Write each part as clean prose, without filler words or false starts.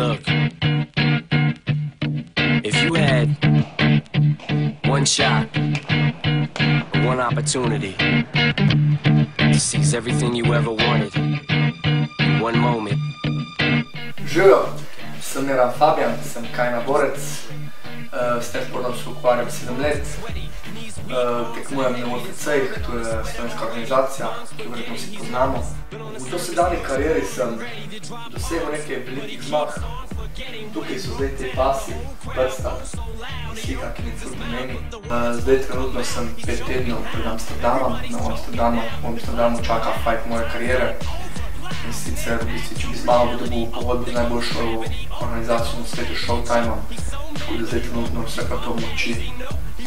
Look, if you had one shot, one opportunity to seize everything you ever wanted in one moment. Živijo, sem Miran Fabijan, sem kajna borec, s tem športom se ukvarjam 7 let, tekmujem na UFC-jih, to je slovenska organizacija, ki verjetno vsi poznamo. V dosedanji karieri sem dosegel nekaj velikih zmag. Tukaj so zdaj te pasi, prsta, slika, ki mi celo pomeni. Zdaj trenutno sem 5 tednov pred Amsterdamom, v Amsterdamu čaka fight moje kariere. In sicer, če bi z mano bi dobil pogodbo z najboljšo organizacijo na svetu Showtime, tako da zdaj trenutno vsekakor moči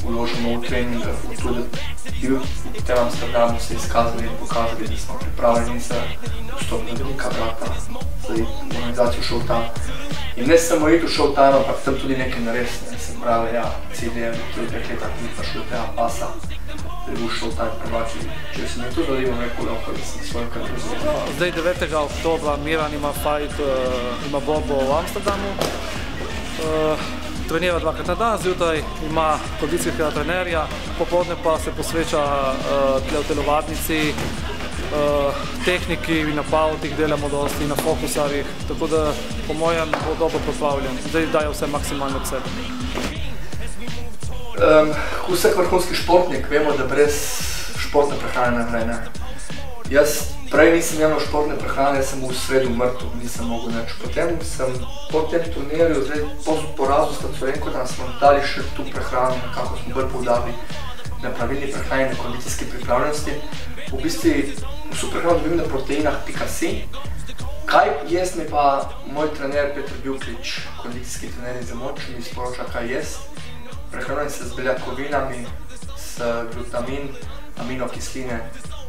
vložimo v trening, tudi bil v tem Amsterdamu se izkazali in pokazali, da smo pripravljeni za vstop na velika vrata za organizacijo Showtime. In ne samo iti v Showtime, ampak tam tudi nekaj narediti, se pravi, ja, cilj je tudi 5 leta, ko mi prišel do tega pasa, da je bil Showtime prvači. Če se mi to zdi, bom rekel, lahko, da sem svojo kariero zelo. Zdaj 9. oktobra Miran ima fight, ima borbo v Amsterdamu. Trenira 2krat na dan, zjutraj ima kondicijskega trenerja, popoldne pa se posveča tle v telovadnici, tehniki in na pautih delamo dosti, na fokusarjih, tako da po mojem bo dobro pripravljen. Zdaj daje vse maksimalno od sebe. Vsak vrhunski športnik vemo, da brez športne prehrane ne gre. Jaz prej nisem imel športne prehrane, sem v sredu mrtev, nisem mogel nič. Potem sem po tem turnirju, zdaj po porazu s Tacurenko, da smo dali še tu prehrano, nekako smo bolj poudarili na pravilni prehrani, na kondicijski pripravljenosti. V bistvu vso prehrano dobim na proteinah.si. Kaj jest mi pa moj trener Peter Bjuklič, kondicijski trener za moč, mi sporoča, kaj jest. Prehranjujem se z beljakovinami, s glutamin, aminokisline,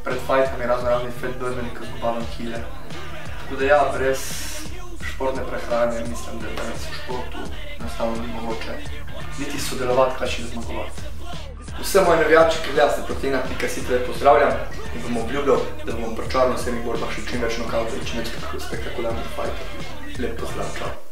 pred fajtami raznorazni fat burneri, ko zgubavim kile. Tako da ja, brez športne prehrane mislim, da danes v športu enostavno ni mogoče niti sodelovati, kaj še zmagovati. Vse moje navijače, ki gledate proteinah.si, pozdravljam in bom obljubljal, da bom pričaral na vsemi borbah še čim več nokautov in čim več spektakularnih fajtov. Lep pozdrav, čau.